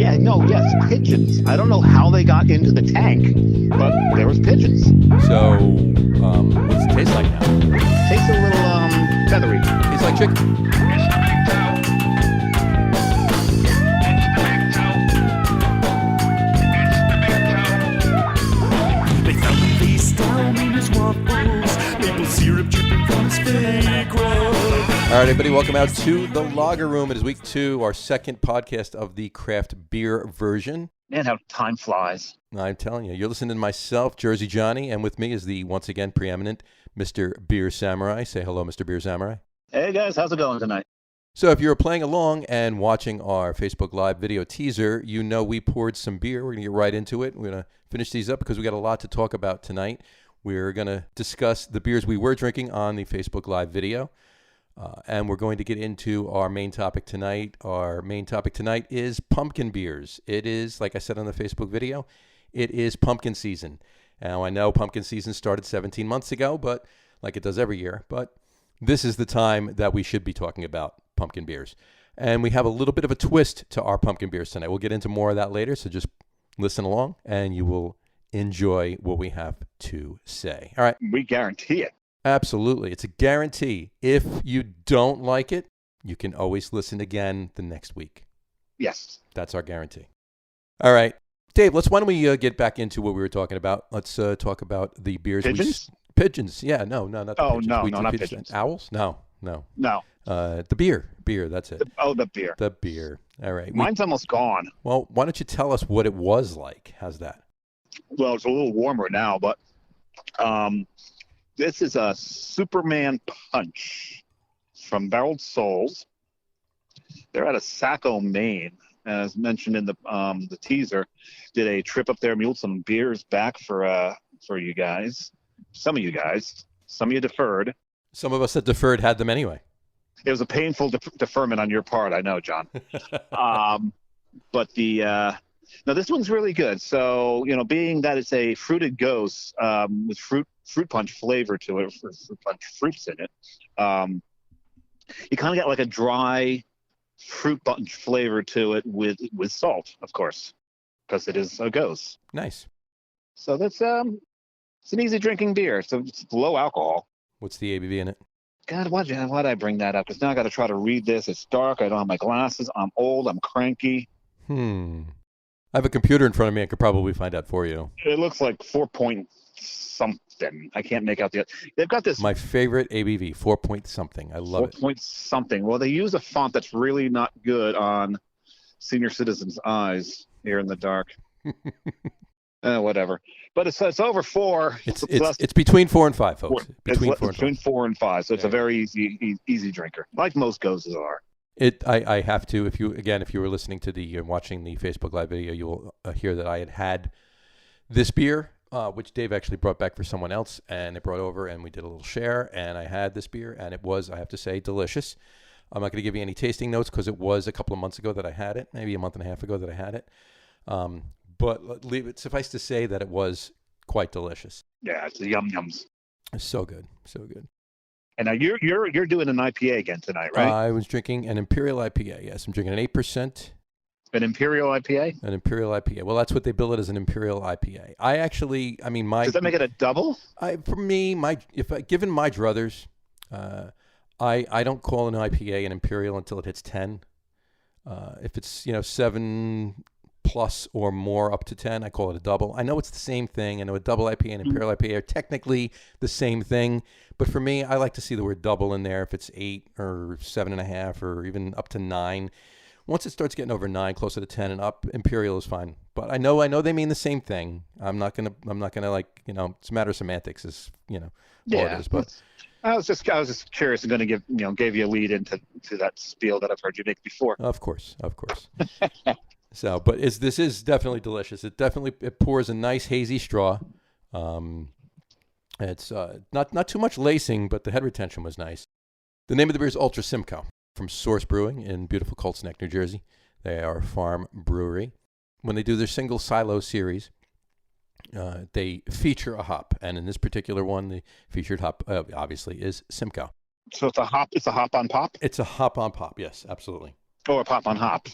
Yeah, no, yes, pigeons. I don't know how they got into the tank, but there was pigeons. So, what's it taste like now? Tastes a little feathery. Tastes like chicken. They found the face down in his waffles, maple syrup dripping from his fake roll. All right, everybody, welcome out to the Lager Room. It is week 2, our second podcast of the craft beer version. Man, how time flies. I'm telling you, you're listening to myself, Jersey Johnny, and with me is the once again preeminent Mr. Beer Samurai. Say hello, Mr. Beer Samurai. Hey, guys, how's it going tonight? So if you're playing along and watching our Facebook Live video teaser, you know we poured some beer. We're going to get right into it. We're going to finish these up because we got a lot to talk about tonight. We're going to discuss the beers we were drinking on the Facebook Live video. And we're going to get into our main topic tonight. Our main topic tonight is pumpkin beers. It is, like I said on the Facebook video, it is pumpkin season. Now, I know pumpkin season started 17 months ago, but like it does every year. But this is the time that we should be talking about pumpkin beers. And we have a little bit of a twist to our pumpkin beers tonight. We'll get into more of that later, so just listen along and you will enjoy what we have to say. All right. We guarantee it. Absolutely. It's a guarantee. If you don't like it, you can always listen again the next week. Yes. That's our guarantee. All right. Dave, why don't we get back into what we were talking about? Let's talk about the beers. Pigeons? Pigeons. Yeah, no, not the pigeons. No, We no, did not pigeons. pigeons. Owls? No. The beer, that's it. The beer. The beer. All right. Mine's almost gone. Well, why don't you tell us what it was like? How's that? Well, it's a little warmer now, but this is a Superman Punch from Barreled Souls. They're out of Saco, Maine. As mentioned in the teaser, did a trip up there, muled some beers back for you guys. Some of you guys. Some of you deferred. Some of us that deferred had them anyway. It was a painful deferment on your part, I know, John. But no, this one's really good. So, being that it's a fruited gose with fruit punch flavor to it, fruit punch fruits in it, you kind of get like a dry fruit punch flavor to it with salt, of course, because it is a gose. Nice. So that's it's an easy drinking beer. So it's low alcohol. What's the ABV in it? God, why'd I bring that up? Because now I got to try to read this. It's dark. I don't have my glasses. I'm old. I'm cranky. I have a computer in front of me. I could probably find out for you. It looks like 4 point something. I can't make out the. They've got this. My favorite ABV, 4 point something. I love it. 4 point something. Well, they use a font that's really not good on senior citizens' eyes here in the dark. Whatever. But it's over 4. It's between 4 and 5, folks. Between 4 and 5. So it's a very easy drinker, like most goses are. I have to. If you were listening to watching the Facebook Live video, you will hear that I had this beer, which Dave actually brought back for someone else, and it brought over, and we did a little share, and I had this beer, and it was, I have to say, delicious. I'm not going to give you any tasting notes because it was a couple of months ago that I had it, maybe a month and a half ago that I had it. But leave it suffice to say that it was quite delicious. Yeah, it's the yum-yums. So good, so good. And now you're doing an IPA again tonight, right? I was drinking an Imperial IPA. Yes, I'm drinking an 8%. An Imperial IPA? An Imperial IPA. Well, that's what they bill it as, an Imperial IPA. Does that make it a double? Given my druthers, I don't call an IPA an Imperial until it hits 10. If it's 7 plus or more up to 10, I call it a double. I know it's the same thing. I know a double IPA and Imperial IPA are technically the same thing, but for me, I like to see the word double in there. If it's 8 or 7.5 or even up to 9, once it starts getting over 9, closer to 10 and up, Imperial is fine. But I know they mean the same thing. I'm not gonna it's a matter of semantics, is all it is. But I was just curious and going to gave you a lead into that spiel that I've heard you make before. Of course. So, but this is definitely delicious. It pours a nice hazy straw. It's not too much lacing, but the head retention was nice. The name of the beer is Ultra Simcoe from Source Brewing in beautiful Colts Neck, New Jersey. They are a farm brewery. When they do their single silo series, they feature a hop, and in this particular one, the featured hop obviously is Simcoe. So it's a hop. It's a hop on pop. It's a hop on pop. Yes, absolutely. Or a pop on hop.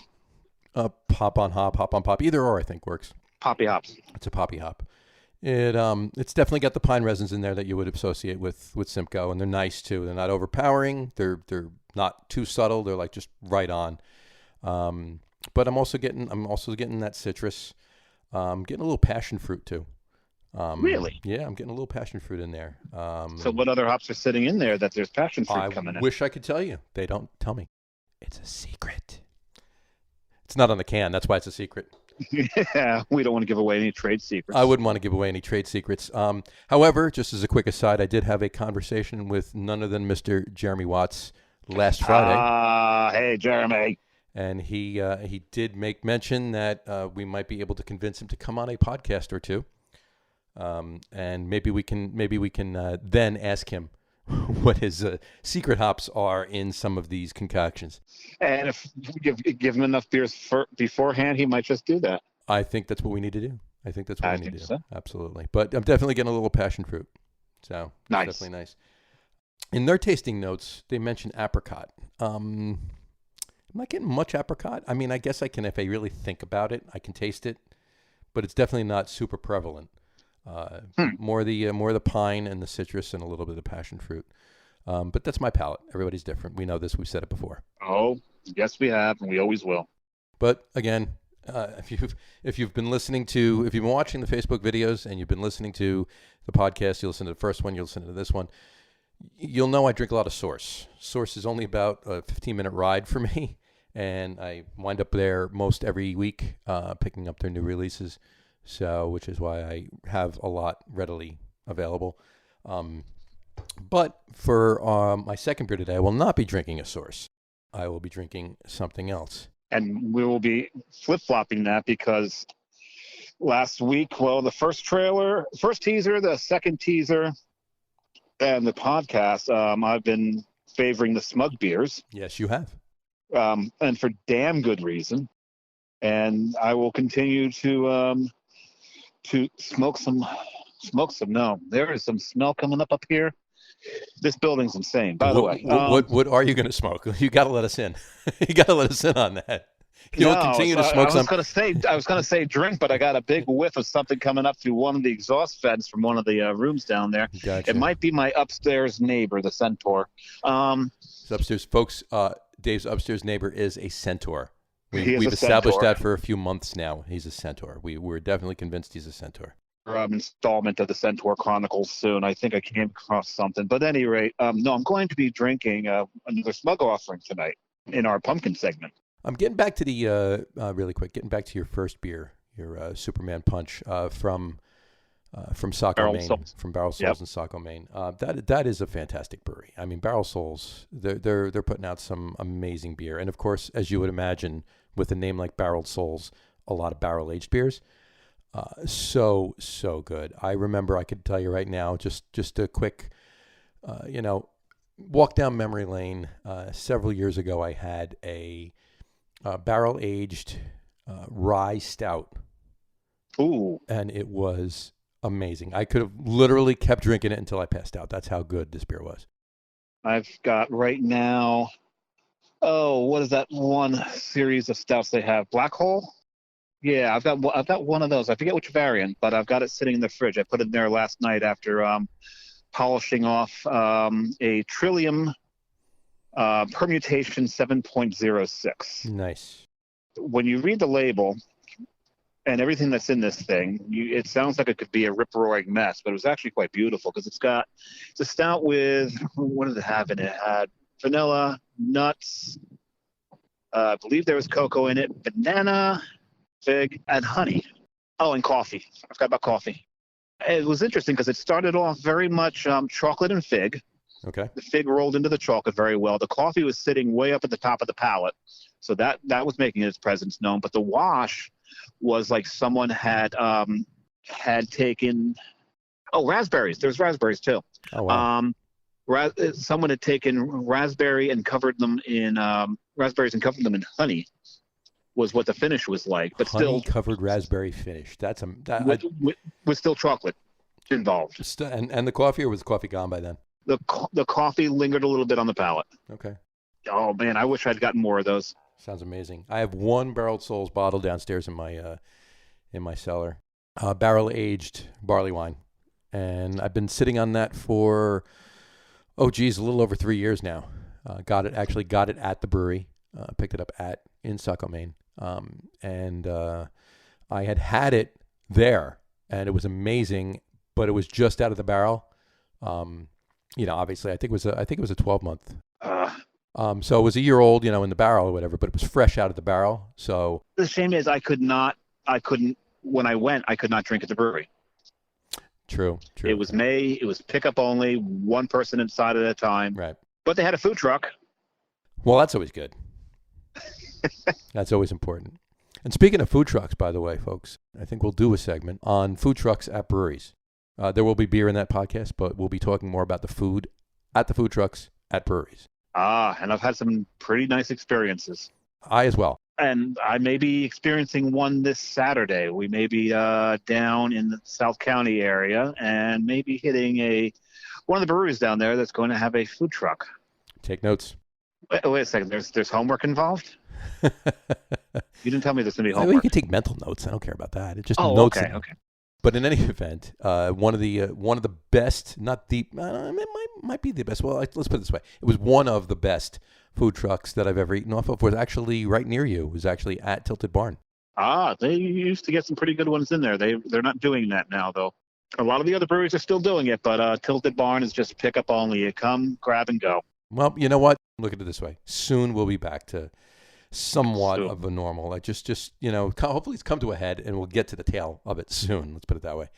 hop on pop. Either or, I think works. Poppy hops. It's a poppy hop. It's definitely got the pine resins in there that you would associate with Simcoe, and they're nice too. They're not overpowering. They're not too subtle. They're like just right on. But I'm also getting that citrus. Getting a little passion fruit too. Really? Yeah, I'm getting a little passion fruit in there. So what other hops are sitting in there that there's passion fruit coming in? I wish I could tell you. They don't tell me. It's a secret. It's not on the can. That's why it's a secret. Yeah, we don't want to give away any trade secrets. I wouldn't want to give away any trade secrets. However, just as a quick aside, I did have a conversation with none other than Mr. Jeremy Watts last Friday. Hey, Jeremy. And he did make mention that we might be able to convince him to come on a podcast or two. And maybe we can then ask him what his secret hops are in some of these concoctions. And if you give him enough beers beforehand, he might just do that. I think that's what we need to do. I think that's what we need to do. So. Absolutely. But I'm definitely getting a little passion fruit. So nice. Definitely nice. In their tasting notes, they mention apricot. I'm not getting much apricot. I mean, I guess I can, if I really think about it, I can taste it, but it's definitely not super prevalent. More the pine and the citrus and a little bit of passion fruit. But that's my palate. Everybody's different. We know this. We've said it before. Oh, yes, we have, and we always will. But again, if you've been watching the Facebook videos and you've been listening to the podcast, you listen to the first one, you listen to this one, you'll know I drink a lot of Source. Source is only about a 15-minute ride for me, and I wind up there most every week picking up their new releases. So, which is why I have a lot readily available. But for my second beer today, I will not be drinking a Source. I will be drinking something else. And we will be flip-flopping that because last week, the first teaser, the second teaser, and the podcast, I've been favoring the smug beers. Yes, you have. And for damn good reason. And I will continue to smoke some. No, there is some smell coming up here. This building's insane. By the way, what are you going to smoke? You got to let us in. You got to let us in on that. You'll continue to smoke some. I was going to say drink, but I got a big whiff of something coming up through one of the exhaust vents from one of the rooms down there. Gotcha. It might be my upstairs neighbor, the centaur. It's upstairs, folks. Dave's upstairs neighbor is a centaur. We've established that for a few months now. He's a centaur. We're definitely convinced he's a centaur. Installment of the Centaur Chronicles soon. I think I came across something. But at any rate, no, I'm going to be drinking another smug offering tonight in our pumpkin segment. I'm getting back to the, really quick, getting back to your first beer, your Superman Punch from Saco, Maine. From Barrel Souls in Saco, Maine. That is a fantastic brewery. I mean, Barrel Souls, they're putting out some amazing beer. And, of course, as you would imagine, with a name like Barrel Souls, a lot of barrel-aged beers. So good. I remember, I could tell you right now, just a quick, walk down memory lane. Several years ago, I had a barrel-aged rye stout. Ooh. And it was amazing. I could have literally kept drinking it until I passed out. That's how good this beer was. I've got right now, what is that one series of stouts they have? Black Hole? Yeah, I've got one of those. I forget which variant, but I've got it sitting in the fridge. I put it in there last night after polishing off a Trillium permutation 7.06. Nice. When you read the label and everything that's in this thing, it sounds like it could be a rip-roaring mess, but it was actually quite beautiful because it's a stout with, what did it have in it? It had vanilla, nuts, I believe there was cocoa in it, banana, fig, and honey. Oh, and coffee. I forgot about coffee. It was interesting because it started off very much chocolate and fig. Okay. The fig rolled into the chocolate very well. The coffee was sitting way up at the top of the palate, so that was making its presence known. But the wash was like someone had taken raspberries. There's raspberries too. Oh wow. Someone had taken raspberries and covered them in honey. Was what the finish was like, but honey still covered raspberry finish. That's with still chocolate involved. And the coffee, or was the coffee gone by then? The coffee lingered a little bit on the palate. Okay. Oh man, I wish I'd gotten more of those. Sounds amazing. I have one Barreled Souls bottle downstairs in my cellar, barrel aged barley wine, and I've been sitting on that for a little over 3 years now. Got it at the brewery. Picked it up in Saco, Maine, and I had it there, and it was amazing. But it was just out of the barrel. Obviously, I think it was a 12-month. So it was a year old, in the barrel or whatever, but it was fresh out of the barrel. So the shame is when I went, I could not drink at the brewery. True. It was May. It was pickup only, one person inside at a time. Right. But they had a food truck. Well, that's always good. That's always important. And speaking of food trucks, by the way, folks, I think we'll do a segment on food trucks at breweries. There will be beer in that podcast, but we'll be talking more about the food at the food trucks at breweries. And I've had some pretty nice experiences. I as well. And I may be experiencing one this Saturday. We may be down in the South County area and maybe hitting one of the breweries down there that's going to have a food truck. Take notes. Wait a second. There's homework involved? You didn't tell me there's going to be homework. Well, you can take mental notes. I don't care about that. It's just notes. Okay. But in any event, one of the best, not the, it might be the best. Well, let's put it this way: it was one of the best food trucks that I've ever eaten off of. Was actually right near you. It was actually at Tilted Barn. They used to get some pretty good ones in there. They're not doing that now, though. A lot of the other breweries are still doing it, but Tilted Barn is just pickup only. You come, grab, and go. Well, you know what? Look at it this way: soon we'll be back to somewhat of a normal. Like just hopefully it's come to a head, and we'll get to the tail of it soon. Let's put it that way.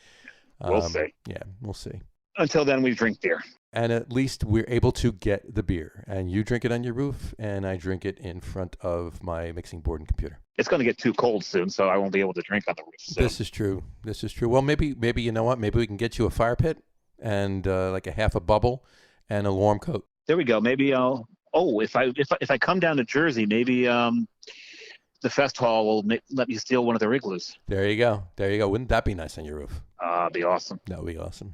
We'll see. Yeah, we'll see. Until then, we drink beer. And at least we're able to get the beer. And you drink it on your roof, and I drink it in front of my mixing board and computer. It's going to get too cold soon, so I won't be able to drink on the roof soon. This is true. Well, maybe you know what? Maybe we can get you a fire pit and like a half a bubble and a warm coat. There we go. Maybe I'll. Oh, if I come down to Jersey, maybe the fest hall will let me steal one of their igloos. There you go. Wouldn't that be nice on your roof? Be awesome. That would be awesome.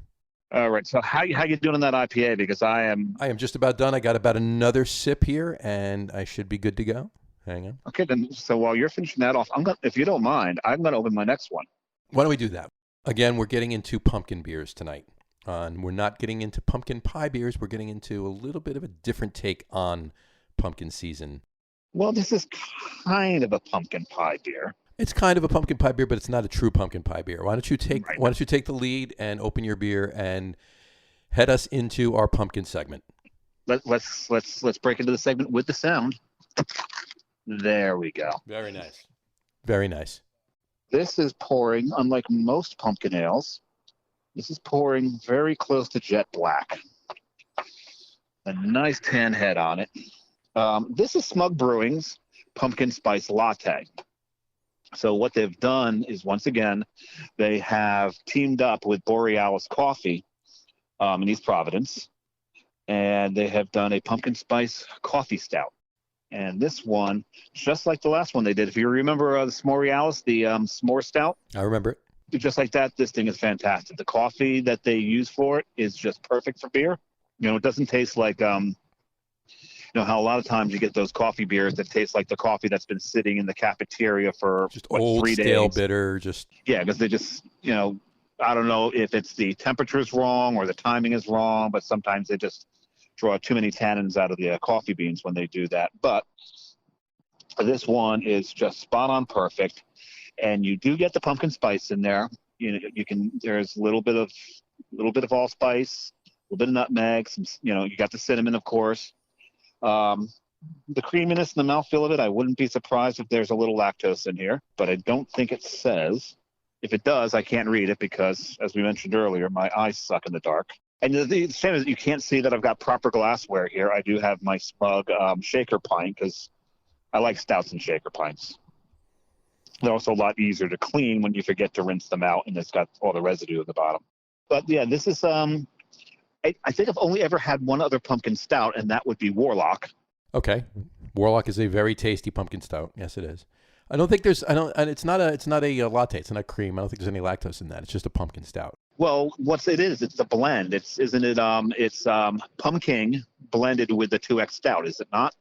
All right. So how you doing on that IPA? Because I am just about done. I got about another sip here, and I should be good to go. Hang on. Okay, then. So while you're finishing that off, if you don't mind, I'm gonna open my next one. Why don't we do that? Again, we're getting into pumpkin beers tonight. And we're not getting into pumpkin pie beers. We're getting into a little bit of a different take on pumpkin season. Well, this is kind of a pumpkin pie beer. It's kind of a pumpkin pie beer, but it's not a true pumpkin pie beer. Why don't you take the lead and open your beer and head us into our pumpkin segment? Let's break into the segment with the sound. There we go. Very nice. Very nice. This is pouring, unlike most pumpkin ales. This is pouring very close to jet black. A nice tan head on it. This is Smug Brewing's Pumpkin Spice Latte. So what they've done is, once again, they have teamed up with Borealis Coffee in East Providence, and they have done a pumpkin spice coffee stout. And this one, just like the last one they did, if you remember the S'morealis, the s'more stout. I remember it. Just like that, this thing is fantastic. The coffee that they use for it is just perfect for beer. It doesn't taste like, how a lot of times you get those coffee beers that taste like the coffee that's been sitting in the cafeteria for just old, 3 days. Stale, bitter, just. Yeah, because they just, I don't know if it's the temperature's wrong or the timing is wrong, but sometimes they just draw too many tannins out of the coffee beans when they do that. But this one is just spot on perfect. And you do get the pumpkin spice in there. There's a little bit of allspice, a little bit of nutmeg, some, you got the cinnamon, of course. The creaminess and the mouthfeel of it, I wouldn't be surprised if there's a little lactose in here, but I don't think it says. If it does, I can't read it because, as we mentioned earlier, my eyes suck in the dark. And the shame is you can't see that I've got proper glassware here. I do have my Smug shaker pint because I like stouts and shaker pints. They're also a lot easier to clean when you forget to rinse them out, and it's got all the residue at the bottom. But yeah, this is I think I've only ever had one other pumpkin stout, and that would be Warlock. Okay, Warlock is a very tasty pumpkin stout. Yes, it is. I don't think there's. And it's not a latte. It's not cream. I don't think there's any lactose in that. It's just a pumpkin stout. Well, it's a blend. Isn't it? It's pumpkin blended with the 2X stout, is it not?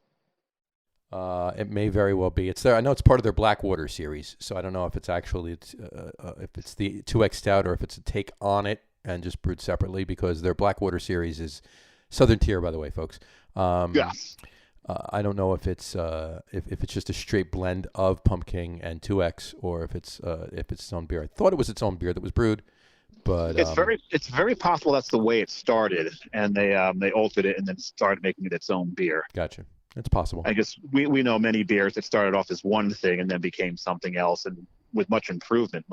It may very well be. It's there. I know it's part of their Blackwater series, so I don't know if it's actually if it's the 2X Stout or if it's a take on it and just brewed separately, because their Blackwater series is Southern Tier, by the way, folks. Yes. I don't know if it's just a straight blend of Pumpkin and 2X, or if it's its own beer. I thought it was its own beer that was brewed, but it's very possible that's the way it started, and they altered it and then started making it its own beer. Gotcha. It's possible. I guess we know many beers that started off as one thing and then became something else, and with much improvement.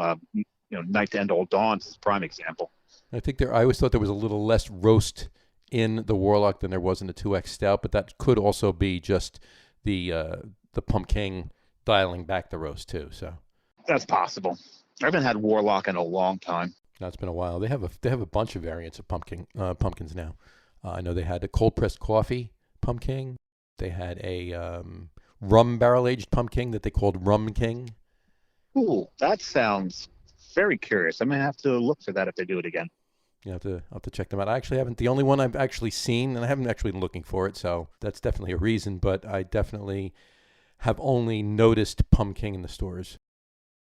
Night to End Old Dawn's is a prime example. I think I always thought there was a little less roast in the Warlock than there was in the 2X Stout, but that could also be just the Pumpkin dialing back the roast too. So that's possible. I haven't had Warlock in a long time. That's been a while. They have a bunch of variants of pumpkins now. I know they had a cold pressed coffee pumpkin. They had a rum barrel aged pumpkin that they called Rum King. Ooh, that sounds very curious. I'm gonna have to look for that if they do it again. I'll have to check them out. I actually haven't. The only one I've actually seen, and I haven't actually been looking for it, so that's definitely a reason. But I definitely have only noticed pumpkin in the stores.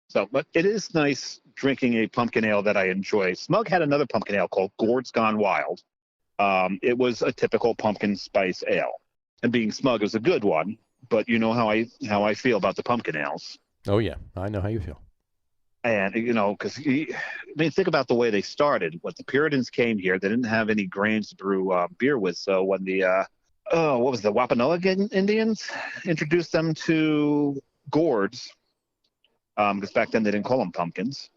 So, but it is nice drinking a pumpkin ale that I enjoy. Smug had another pumpkin ale called Gourds Gone Wild. It was a typical pumpkin spice ale. And being Smug, it was a good one, but you know how I feel about the pumpkin ales. Oh yeah, I know how you feel. And because think about the way they started. When the Puritans came here, they didn't have any grains to brew beer with. So when the Wampanoag Indians introduced them to gourds, because back then they didn't call them pumpkins,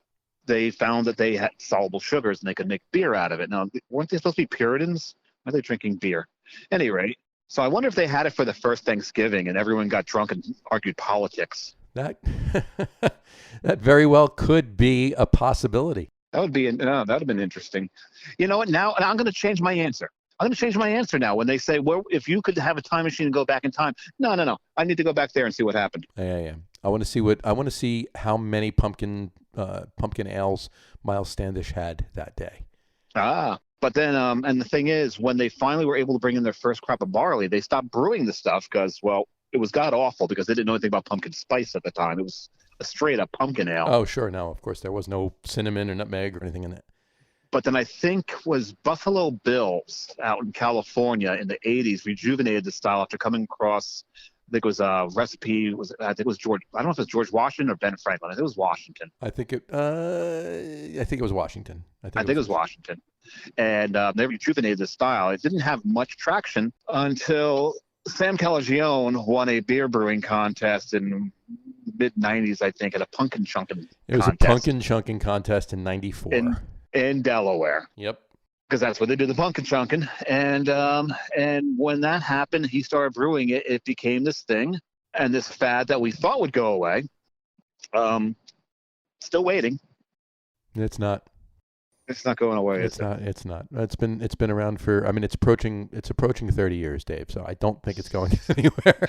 they found that they had soluble sugars and they could make beer out of it. Now, weren't they supposed to be Puritans? Why are they drinking beer? At any rate. So I wonder if they had it for the first Thanksgiving and everyone got drunk and argued politics. That very well could be a possibility. That would have been interesting. You know what? Now I'm going to change my answer. I'm going to change my answer now when they say, well, if you could have a time machine and go back in time. No. I need to go back there and see what happened. Yeah. I want to see how many pumpkin ales Miles Standish had that day. But then, and the thing is, when they finally were able to bring in their first crop of barley, they stopped brewing the stuff because, well, it was god awful because they didn't know anything about pumpkin spice at the time. It was a straight up pumpkin ale. Oh, sure. No, of course, there was no cinnamon or nutmeg or anything in it. But then I think was Buffalo Bills out in California in the 80s rejuvenated the style after coming across, I think it was a recipe. I think it was George. I don't know if it was George Washington or Ben Franklin. I think it was Washington. I think it was Washington. I think it was Washington. And they rejuvenated the style. It didn't have much traction until Sam Calagione won a beer brewing contest in mid-'90s, I think, at a pumpkin chunkin contest. It was a pumpkin chunkin contest in '94 in Delaware. Yep. Because that's where they do the pumpkin chunkin. And when that happened, he started brewing it. It became this thing and this fad that we thought would go away. Still waiting. It's not. It's not going away. It's not. It's been around for. I mean, it's approaching 30 years, Dave. So I don't think it's going anywhere.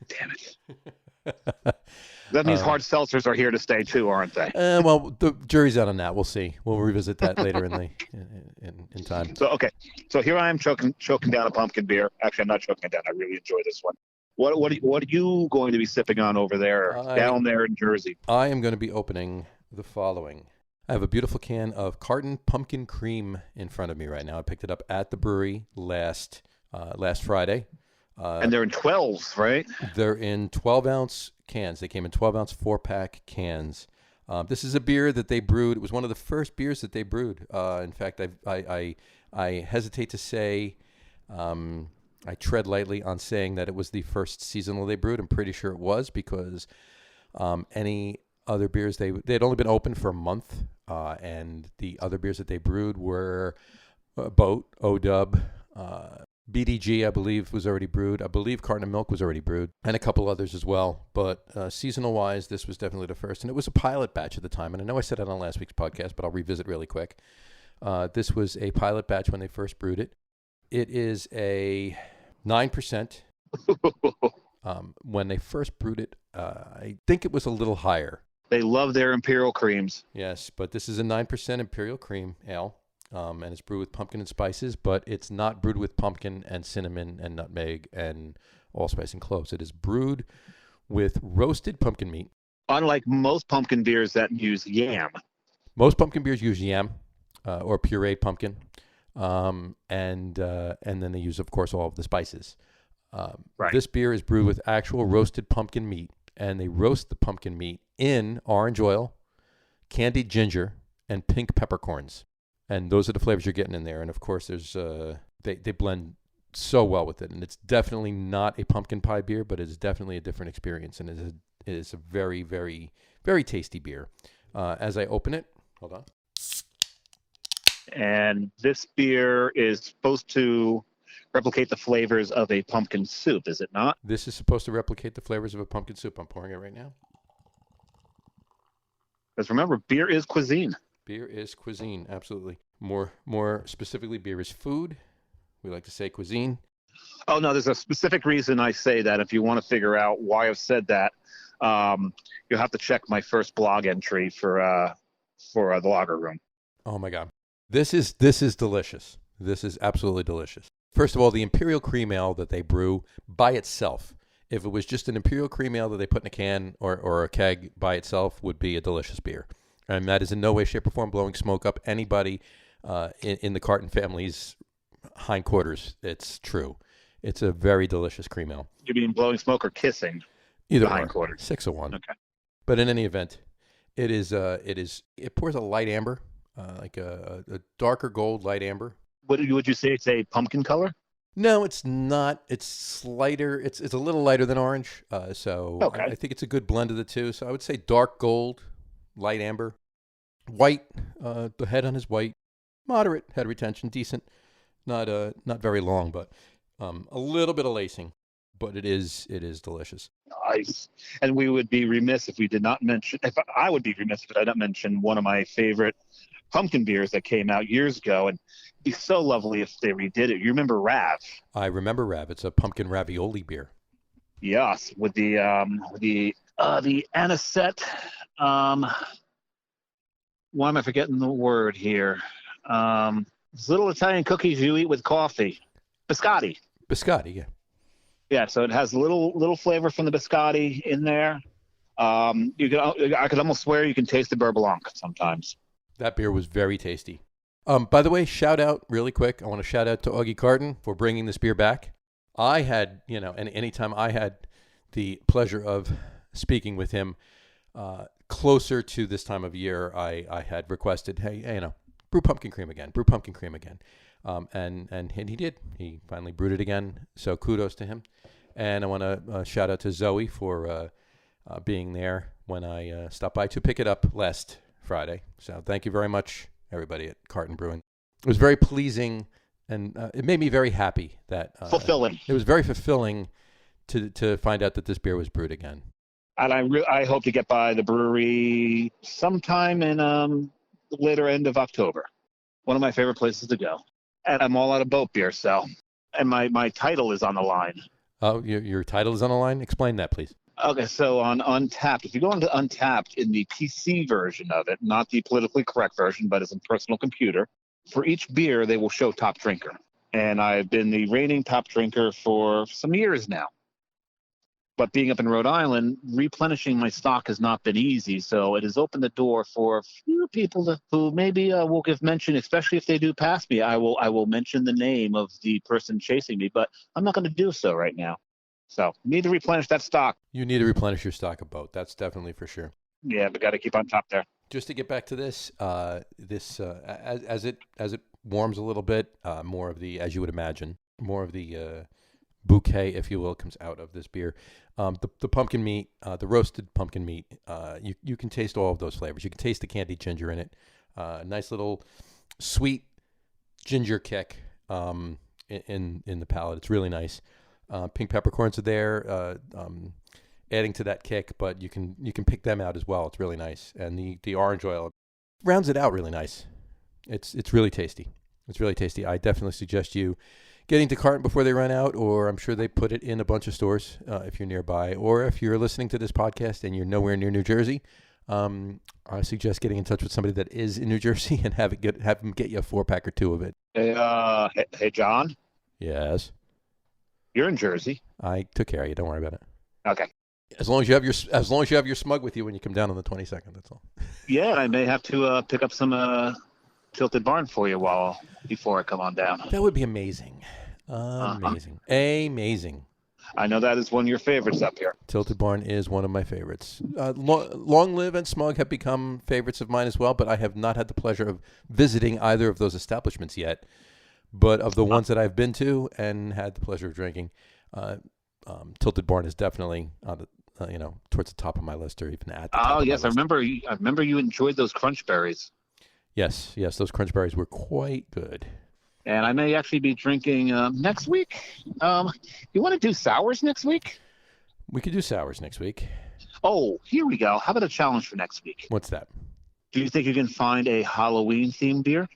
Damn it. That means hard seltzers are here to stay too, aren't they? Well, the jury's out on that. We'll see. We'll revisit that later in time. So here I am choking down a pumpkin beer. Actually, I'm not choking it down. I really enjoy this one. What are you going to be sipping on over there, down there in Jersey? I am going to be opening the following. I have a beautiful can of Carton Pumpkin Cream in front of me right now. I picked it up at the brewery last Friday. And they're in 12s, right? They're in 12-ounce cans. They came in 12-ounce 4-pack cans. This is a beer that they brewed. It was one of the first beers that they brewed. In fact, I hesitate to say, I tread lightly on saying that it was the first seasonal they brewed. I'm pretty sure it was because any other beers, they had only been open for a month, and the other beers that they brewed were Boat, O-Dub, BDG, I believe, was already brewed. I believe Carton of Milk was already brewed, and a couple others as well. But seasonal-wise, this was definitely the first. And it was a pilot batch at the time. And I know I said that on last week's podcast, but I'll revisit really quick. This was a pilot batch when they first brewed it. It is a 9%. When they first brewed it, I think it was a little higher. They love their Imperial creams. Yes, but this is a 9% Imperial cream ale. And it's brewed with pumpkin and spices, but it's not brewed with pumpkin and cinnamon and nutmeg and allspice, and cloves. It is brewed with roasted pumpkin meat. Unlike most pumpkin beers that use yam. Most pumpkin beers use yam or pureed pumpkin, and then they use, of course, all of the spices. Right. This beer is brewed with actual roasted pumpkin meat, and they roast the pumpkin meat in orange oil, candied ginger, and pink peppercorns. And those are the flavors you're getting in there. And of course, there's they blend so well with it. And it's definitely not a pumpkin pie beer, but it's definitely a different experience. And it is a very, very, very tasty beer. As I open it, hold on. And this beer is supposed to replicate the flavors of a pumpkin soup, is it not? This is supposed to replicate the flavors of a pumpkin soup. I'm pouring it right now. Because remember, beer is cuisine. Beer is cuisine, absolutely. More specifically, beer is food. We like to say cuisine. Oh, no, there's a specific reason I say that. If you want to figure out why I've said that, you'll have to check my first blog entry for the Lager Room. Oh, my God. This is delicious. This is absolutely delicious. First of all, the Imperial Cream Ale that they brew by itself, if it was just an Imperial Cream Ale that they put in a can or a keg by itself, would be a delicious beer. And that is in no way, shape, or form blowing smoke up anybody in the Carton family's hindquarters. It's true. It's a very delicious cream ale. You mean blowing smoke or kissing? Either the or. hindquarters. 6 of 1. Okay. But in any event, it pours a light amber, like a darker gold light amber. Would you say it's a pumpkin color? No, it's not. It's lighter. It's a little lighter than orange. Okay. I think it's a good blend of the two. So I would say dark gold, light amber, white. The head on is white, moderate head retention, decent. Not very long, but a little bit of lacing. But it is delicious. Nice. And we would be remiss if we did not mention. I would be remiss if I did not mention one of my favorite pumpkin beers that came out years ago, and it'd be so lovely if they redid it. You remember Rav? I remember Rav. It's a pumpkin ravioli beer. Yes, with the anisette. Why am I forgetting the word here? These little Italian cookies you eat with coffee. Biscotti. Biscotti, yeah. Yeah, so it has little flavor from the biscotti in there. I could almost swear you can taste the beurre blanc sometimes. That beer was very tasty. By the way, shout out really quick. I want to shout out to Augie Carton for bringing this beer back. I had, and anytime I had the pleasure of speaking with him closer to this time of year, I had requested, hey, brew pumpkin cream again. And he did. He finally brewed it again. So kudos to him. And I want to shout out to Zoe for being there when I stopped by to pick it up last Friday. So thank you very much, everybody at Carton Brewing. It was very pleasing, and it made me very happy that fulfilling. It was very fulfilling to find out that this beer was brewed again. And I hope to get by the brewery sometime in the later end of October. One of my favorite places to go. And I'm all out of boat beer, so. And my title is on the line. Oh, your title is on the line? Explain that, please. Okay, so on Untapped, if you go into Untapped in the PC version of it, not the politically correct version, but as a personal computer, for each beer, they will show top drinker. And I've been the reigning top drinker for some years now. But being up in Rhode Island, replenishing my stock has not been easy. So it has opened the door for a few people who maybe will give mention, especially if they do pass me. I will mention the name of the person chasing me, but I'm not going to do so right now. So need to replenish that stock. You need to replenish your stock of boat. That's definitely for sure. Yeah, but got to keep on top there. Just to get back to this, as it warms a little bit, more of the, as you would imagine, more of the bouquet, if you will, comes out of this beer. The pumpkin meat, the roasted pumpkin meat, you can taste all of those flavors. You can taste the candied ginger in it. Nice little sweet ginger kick in the palate. It's really nice. Pink peppercorns are there, adding to that kick, but you can pick them out as well. It's really nice, and the orange oil rounds it out really nice. It's really tasty. It's really tasty. I definitely suggest you getting to Carton before they run out, or I'm sure they put it in a bunch of stores if you're nearby, or if you're listening to this podcast and you're nowhere near New Jersey. I suggest getting in touch with somebody that is in New Jersey and have them get you a 4-pack or 2 of it. Hey, John. Yes. You're in Jersey. I took care of you. Don't worry about it. Okay. As long as you have your smug with you when you come down on the 22nd, that's all. Yeah, I may have to pick up some Tilted Barn for you before I come on down. That would be amazing. Amazing. Amazing. I know that is one of your favorites up here. Tilted Barn is one of my favorites. Long Live and Smug have become favorites of mine as well, but I have not had the pleasure of visiting either of those establishments yet. But of the ones that I've been to and had the pleasure of drinking, Tilted Barn is definitely on the, towards the top of my list, or even at the top. Oh of yes, my list. I remember you enjoyed those crunch berries. Yes, those crunch berries were quite good. And I may actually be drinking next week. You want to do sours next week? We could do sours next week. Oh, here we go. How about a challenge for next week? What's that? Do you think you can find a Halloween-themed beer?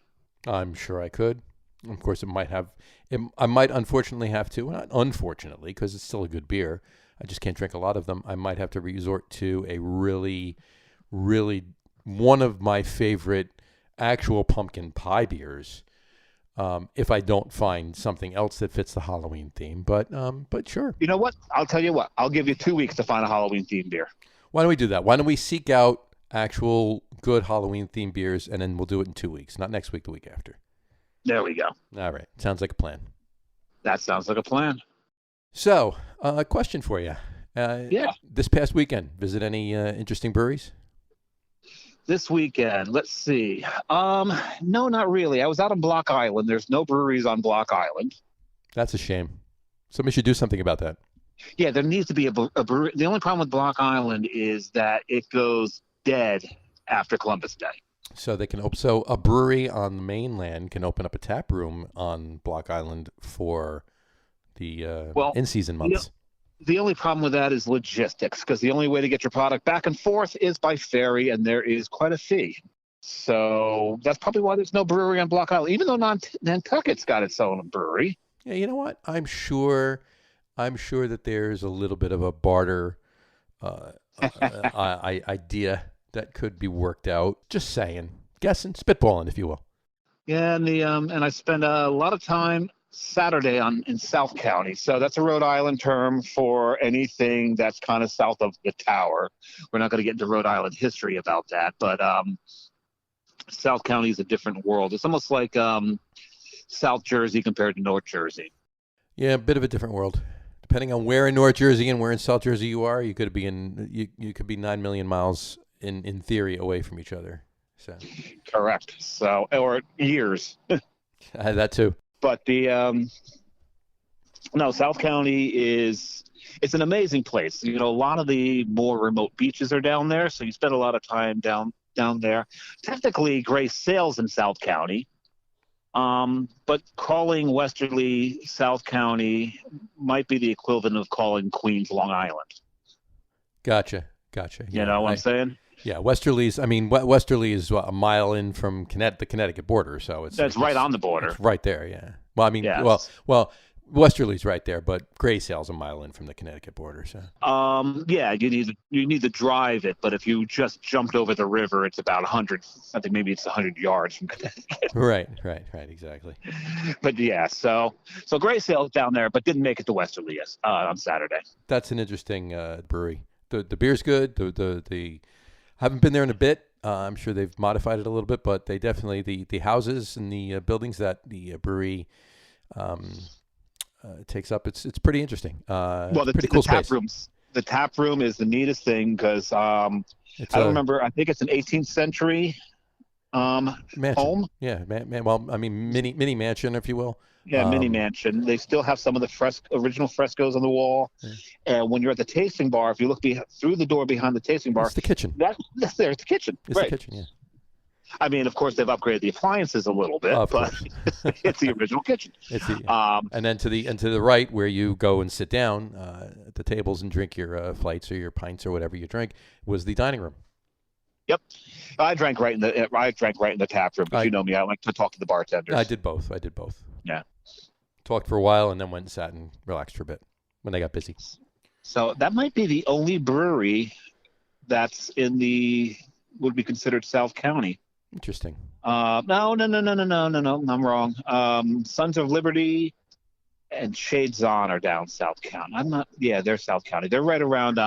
I'm sure I could. Of course, I might unfortunately have to, not unfortunately, because it's still a good beer. I just can't drink a lot of them. I might have to resort to a really, really one of my favorite actual pumpkin pie beers. If I don't find something else that fits the Halloween theme, but sure. You know what? I'll tell you what. I'll give you 2 weeks to find a Halloween-themed beer. Why don't we do that? Why don't we seek out actual good Halloween-themed beers, and then we'll do it in 2 weeks, not next week, the week after. There we go. All right. Sounds like a plan. That sounds like a plan. So, a question for you. Yeah. This past weekend, visit any interesting breweries? This weekend, let's see. No, not really. I was out on Block Island. There's no breweries on Block Island. That's a shame. Somebody should do something about that. Yeah, there needs to be a brewery. The only problem with Block Island is that it goes dead after Columbus Day. So they can so a brewery on the mainland can open up a tap room on Block Island for the in-season months. The only problem with that is logistics, because the only way to get your product back and forth is by ferry, and there is quite a fee. So that's probably why there's no brewery on Block Island, even though Nantucket's got its own brewery. Yeah, you know what? I'm sure that there's a little bit of a barter idea that could be worked out. Just saying, guessing, spitballing, if you will. Yeah, and I spent a lot of time Saturday in South County. So that's a Rhode Island term for anything that's kind of south of the tower. We're not going to get into Rhode Island history about that, but South County is a different world. It's almost like South Jersey compared to North Jersey. Yeah, a bit of a different world. Depending on where in North Jersey and where in South Jersey you are, you could be you could be 9 million miles in theory away from each other. So correct. So, or years. That too. But South County it's an amazing place. You know, a lot of the more remote beaches are down there, so you spend a lot of time down there. Technically, Grace sails in South County, but calling Westerly South County might be the equivalent of calling Queens Long Island. Gotcha. Yeah, You know what I'm saying? Yeah, Westerly is a mile in from the Connecticut border, so that's right on the border. It's right there, yeah. Well, I mean, yes. well, Westerly's right there, but Gray Sail's a mile in from the Connecticut border, so. Yeah, you need to drive it, but if you just jumped over the river, it's about 100. I think maybe it's 100 yards from Connecticut. Right, exactly. But yeah, so Gray Sail's down there, but didn't make it to Westerly on Saturday. That's an interesting brewery. The beer's good. The haven't been there in a bit. I'm sure they've modified it a little bit, but they definitely the houses and the buildings that the brewery takes up. It's pretty interesting. Pretty cool space. The tap room is the neatest thing because I don't remember. I think it's an 18th century mansion. Home. Yeah, mini mansion, if you will. Yeah, mini mansion. They still have some of the original frescoes on the wall. Yeah. And when you're at the tasting bar, if you look through the door behind the tasting bar, it's the kitchen. That's there. It's the kitchen. It's the kitchen. Yeah. I mean, of course, they've upgraded the appliances a little bit, but it's the original kitchen. And then to the right, where you go and sit down at the tables and drink your flights or your pints or whatever you drink, was the dining room. Yep, I drank right in the tap room. Because you know me, I like to talk to the bartenders. I did both. Yeah, talked for a while and then went and sat and relaxed for a bit when they got busy. So that might be the only brewery that's would be considered South County. Interesting. No, I'm wrong. Sons of Liberty and Shades On are down South County. I'm not. Yeah, they're South County. They're right around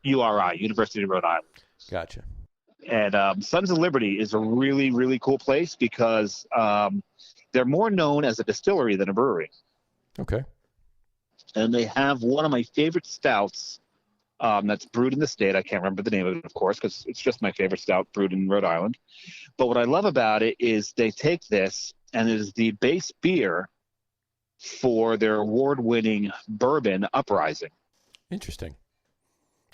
URI, University of Rhode Island. Gotcha. And Sons of Liberty is a really, really cool place because they're more known as a distillery than a brewery. Okay. And they have one of my favorite stouts that's brewed in the state. I can't remember the name of it, of course, because it's just my favorite stout brewed in Rhode Island. But what I love about it is they take this, and it is the base beer for their award-winning bourbon Uprising. Interesting.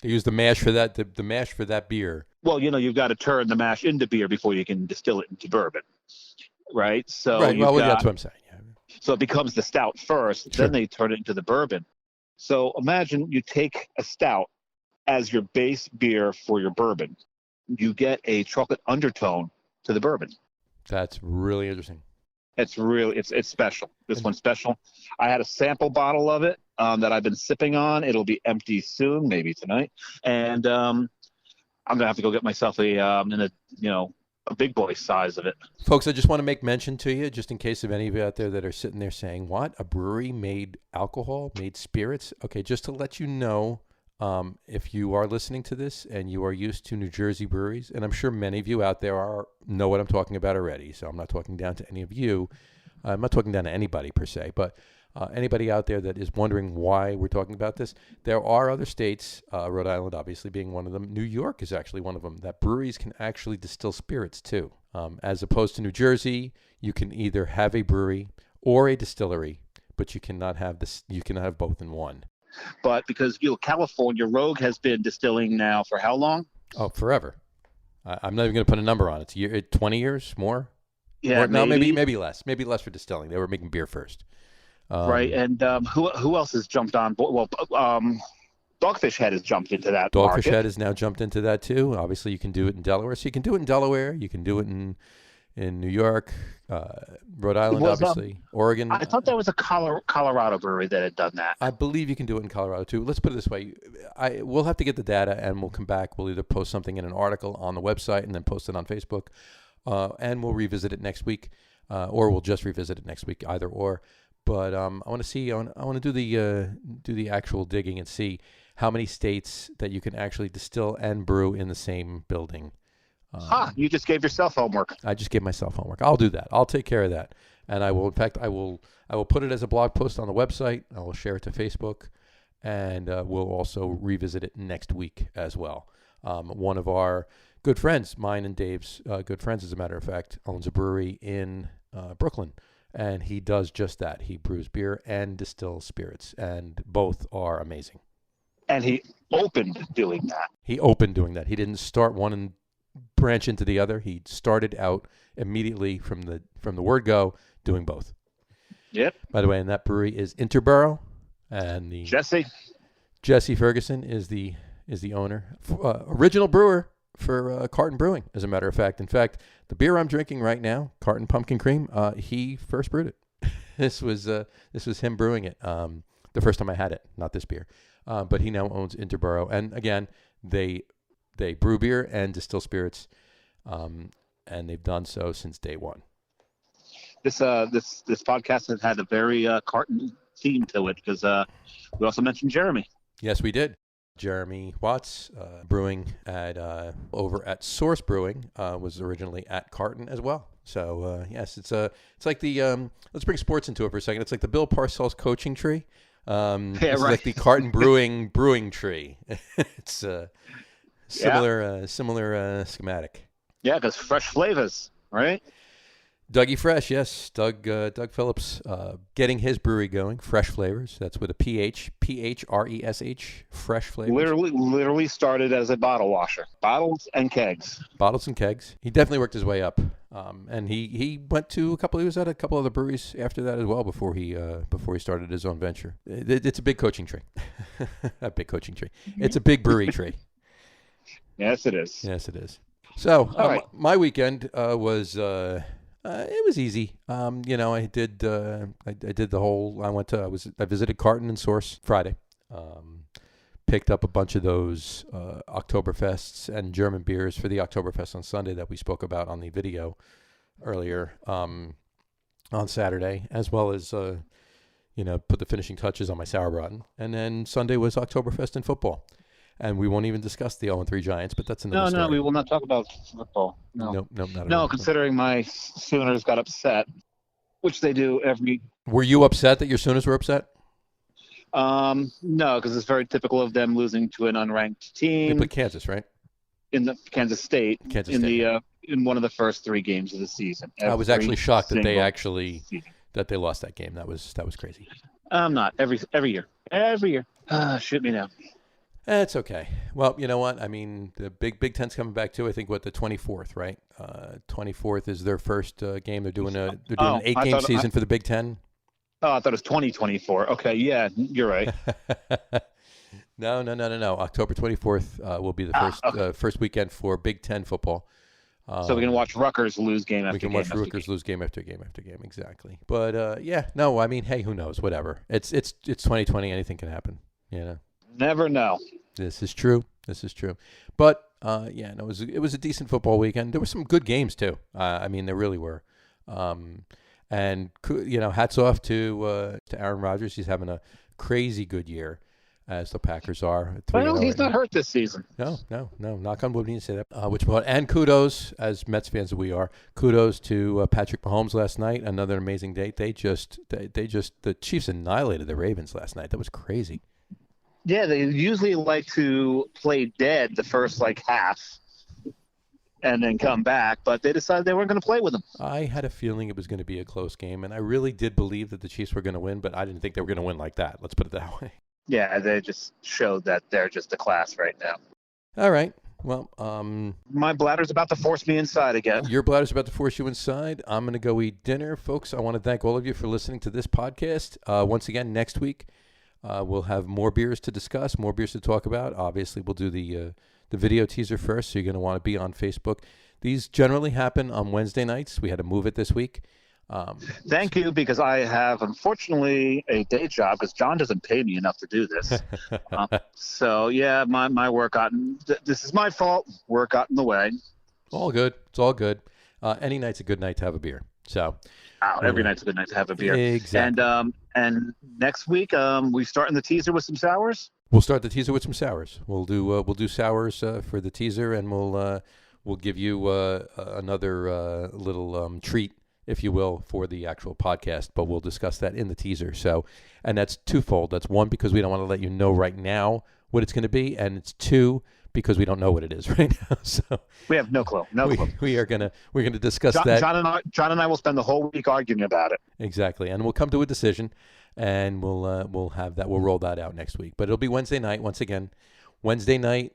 They use the mash for that. The mash for that beer. Well, you've got to turn the mash into beer before you can distill it into bourbon, right? So Right. Well, that's what I'm saying. Yeah. So it becomes the stout first, Sure. then they turn it into the bourbon. So imagine you take a stout as your base beer for your bourbon. You get a chocolate undertone to the bourbon. That's really interesting. It's special. This one's special. I had a sample bottle of it that I've been sipping on. It'll be empty soon, maybe tonight. And I'm gonna have to go get myself a big boy size of it. Folks, I just want to make mention to you, just in case of any of you out there that are sitting there saying, what? A brewery made alcohol, made spirits? Okay, just to let you know, if you are listening to this and you are used to New Jersey breweries, and I'm sure many of you out there know what I'm talking about already, so I'm not talking down to any of you. I'm not talking down to anybody per se, but anybody out there that is wondering why we're talking about this, there are other states, Rhode Island obviously being one of them. New York is actually one of them, that breweries can actually distill spirits too. As opposed to New Jersey, you can either have a brewery or a distillery, but you cannot have this. You cannot have both in one. But because California, Rogue has been distilling now for how long? Oh, forever. I'm not even going to put a number on it. 20 years more? Yeah, No, maybe less. Maybe less for distilling. They were making beer first. Right, and who else has jumped on board? Well, Dogfish Head has jumped into that Dogfish market. Head has now jumped into that too. Obviously, you can do it in Delaware. So you can do it in Delaware. You can do it in New York, Rhode Island, obviously, Oregon. I thought that was a Colorado brewery that had done that. I believe you can do it in Colorado too. Let's put it this way. We'll have to get the data and we'll come back. We'll either post something in an article on the website and then post it on Facebook. And we'll revisit it next week. Or we'll just revisit it next week, either or. But I want to see. I want to do the actual digging and see how many states that you can actually distill and brew in the same building. You just gave yourself homework. I just gave myself homework. I'll do that. I'll take care of that, and I will. In fact, I will put it as a blog post on the website. I will share it to Facebook, and we'll also revisit it next week as well. One of our good friends, mine and Dave's good friends, as a matter of fact, owns a brewery in Brooklyn. And he does just that. He brews beer and distills spirits, and both are amazing. And he opened doing that. He opened doing that. He didn't start one and branch into the other. He started out immediately from the word go doing both. Yep. By the way, and that brewery is Interborough, and the Jesse Ferguson is the owner, original brewer for Carton Brewing, as a matter of fact. In fact, the beer I'm drinking right now, Carton Pumpkin Cream, he first brewed it. This was him brewing it. The first time I had it, not this beer. But he now owns Interborough, and again, they brew beer and distill spirits, and they've done so since day one. This podcast has had a very Carton theme to it because we also mentioned Jeremy. Yes, we did. Jeremy Watts, brewing at over at Source Brewing, was originally at Carton as well. So yes, it's like the let's bring sports into it for a second. It's like the Bill Parcells coaching tree. It's like the Carton brewing tree. It's similar schematic. Yeah, because fresh flavors, right? Dougie Fresh, yes. Doug Phillips getting his brewery going. Fresh Flavors. That's with a PH, PHRESH, Fresh Flavors. Literally started as a bottle washer. Bottles and kegs. He definitely worked his way up. And he was at a couple other breweries after that as well before he started his own venture. It's a big coaching tree. A big coaching tree. It's a big brewery tree. Yes, it is. Yes, it is. So right. My weekend was... it was easy. I did the whole. I visited Carton and Source Friday. Picked up a bunch of those Oktoberfests and German beers for the Oktoberfest on Sunday that we spoke about on the video earlier on Saturday, as well as put the finishing touches on my Sauerbraten. And then Sunday was Oktoberfest and football. And we won't even discuss the 0-3 Giants, but that's another story. No, we will not talk about football. No, Nope, not at all. No, considering my Sooners got upset, which they do every. Were you upset that your Sooners were upset? No, because it's very typical of them losing to an unranked team. They played Kansas, right? In the Kansas State. In one of the first 3 games of the season. I was actually shocked that they lost that game. That was crazy. I'm not every year. Shoot me now. It's okay. Well, you know what? I mean, the Big Ten's coming back too. I think the 24th, right? 24th is their first game. They're doing an 8-game season for the Big Ten. Oh, I thought it was 2024. Okay, yeah, you're right. No. October 24th will be the first weekend for Big Ten football. So we can watch Rutgers lose game after game. We can watch Rutgers lose game after game after game. Exactly. But no. I mean, hey, who knows? Whatever. It's 2020. Anything can happen. Never know. This is true. But it was a decent football weekend. There were some good games too. I mean, there really were. And hats off to Aaron Rodgers. He's having a crazy good year, as the Packers are. Well, he's not hurt this season. No. Knock on wood, we need to say that. And kudos, as Mets fans that we are, kudos to Patrick Mahomes last night. Another amazing day. The Chiefs annihilated the Ravens last night. That was crazy. Yeah, they usually like to play dead the first half and then come back, but they decided they weren't going to play with them. I had a feeling it was going to be a close game, and I really did believe that the Chiefs were going to win, but I didn't think they were going to win like that. Let's put it that way. Yeah, they just showed that they're just a class right now. All right. Well, my bladder's about to force me inside again. Your bladder's about to force you inside. I'm going to go eat dinner. Folks, I want to thank all of you for listening to this podcast. Once again, next week, we'll have more beers to discuss, more beers to talk about. Obviously, we'll do the video teaser first, so you're going to want to be on Facebook. These generally happen on Wednesday nights. We had to move it this week. Thank you, because I have, unfortunately, a day job, because John doesn't pay me enough to do this. So, yeah, my work this is my fault. Work got in the way. All good. It's all good. Any night's a good night to have a beer. So, every night's a good night to have a beer. Exactly. And next week, we starting the teaser with some sours. We'll start the teaser with some sours. We'll do sours for the teaser, and we'll give you another little treat, if you will, for the actual podcast, but we'll discuss that in the teaser. So, and that's twofold. That's one, because we don't want to let you know right now what it's going to be, and it's two, because we don't know what it is right now. So we have no clue. We're gonna discuss that. John and I will spend the whole week arguing about it. Exactly, and we'll come to a decision, and we'll roll that out next week. But it'll be Wednesday night once again. Wednesday night,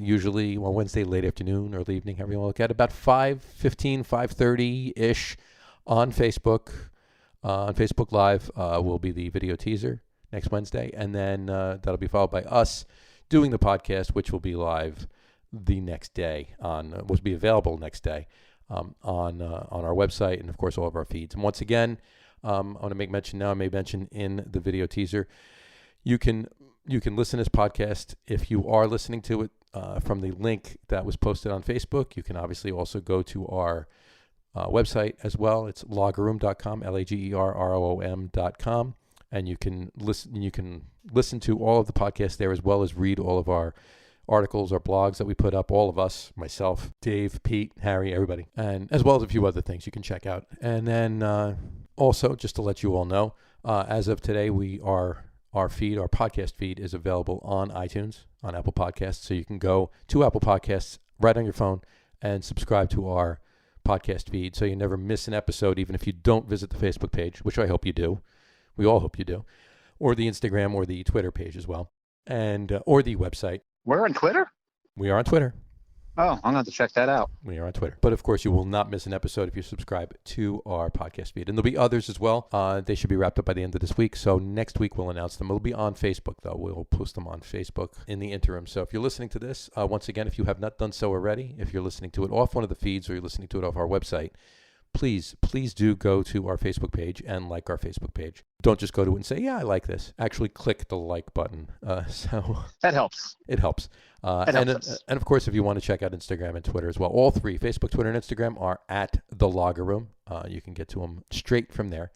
usually, Wednesday late afternoon or late evening, however you want to look at it, about 5:15, 5:30-ish. On Facebook Live will be the video teaser next Wednesday, and then that'll be followed by us doing the podcast, which will be live the next day which will be available next day on our website and of course all of our feeds. And once again, I want to make mention now. I may mention in the video teaser, you can listen to this podcast if you are listening to it from the link that was posted on Facebook. You can obviously also go to our website as well. It's lageroom.com, LAGERROOM.com, and you can listen to all of the podcasts there, as well as read all of our articles, our blogs that we put up, all of us, myself, Dave, Pete, Harry, everybody, and as well as a few other things you can check out. And then also, just to let you all know, as of today, our podcast feed is available on iTunes, on Apple Podcasts, so you can go to Apple Podcasts right on your phone and subscribe to our podcast feed, so you never miss an episode, even if you don't visit the Facebook page, which I hope you do. We all hope you do, or the Instagram or the Twitter page as well, and or the website. We're on Twitter? We are on Twitter. Oh, I'm going to have to check that out. We are on Twitter. But, of course, you will not miss an episode if you subscribe to our podcast feed. And there'll be others as well. They should be wrapped up by the end of this week. So next week we'll announce them. It'll be on Facebook, though. We'll post them on Facebook in the interim. So if you're listening to this, once again, if you have not done so already, if you're listening to it off one of the feeds or you're listening to it off our website, please do go to our Facebook page and like our Facebook page. Don't just go to it and say, yeah, I like this. Actually click the like button. So that helps. It helps. And of course, if you want to check out Instagram and Twitter as well, all three, Facebook, Twitter, and Instagram, are at The Lager Room. You can get to them straight from there.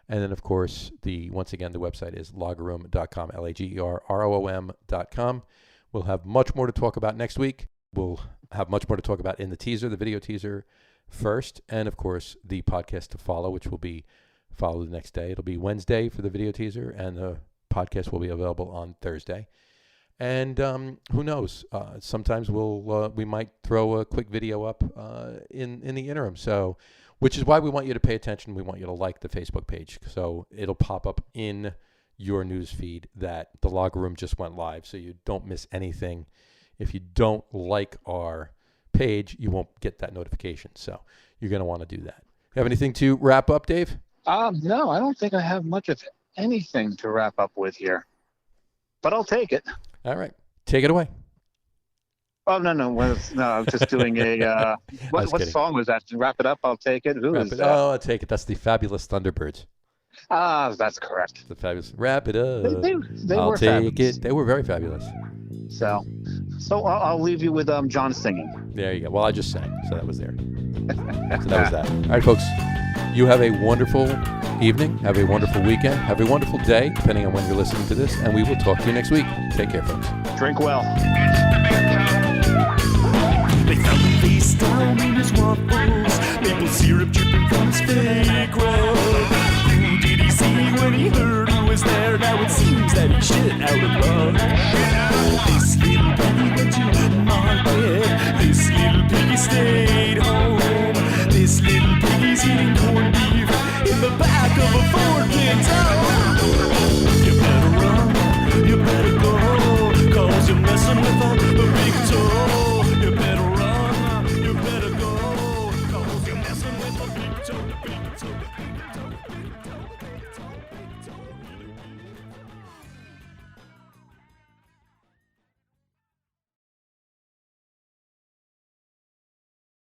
And then, of course, once again, the website is lagerroom.com, LAGERROOM.com. We'll have much more to talk about next week. We'll have much more to talk about in the teaser, the video teaser first, and, of course, the podcast to follow, which will be followed the next day. It'll be Wednesday for the video teaser, and the podcast will be available on Thursday. And who knows? Sometimes we might throw a quick video up in the interim. So, which is why we want you to pay attention. We want you to like the Facebook page, so it'll pop up in your news feed that the Lager Room just went live, so you don't miss anything. If you don't like our page, you won't get that notification. So you're going to want to do that. You have anything to wrap up, Dave? No, I don't think I have much of anything to wrap up with here, but I'll take it. All right, take it away. Oh, no, no, I'm just doing a, what song was that? To wrap it up, I'll take it. Who is that? Oh, I'll take it. That's the Fabulous Thunderbirds. That's correct. The Fabulous. Wrap it up. They I'll were take fabulous. it. They were very fabulous. So I'll leave you with John singing. There you go. Well, I just sang, so that was there. So that was that. All right, folks. You have a wonderful evening. Have a wonderful weekend. Have a wonderful day, depending on when you're listening to this. And we will talk to you next week. Take care, folks. Drink well. They found him face down in his waffles, maple syrup dripping from his fake rug. Who did he see when he heard who was there? Now it seems that he's shit out of luck. This little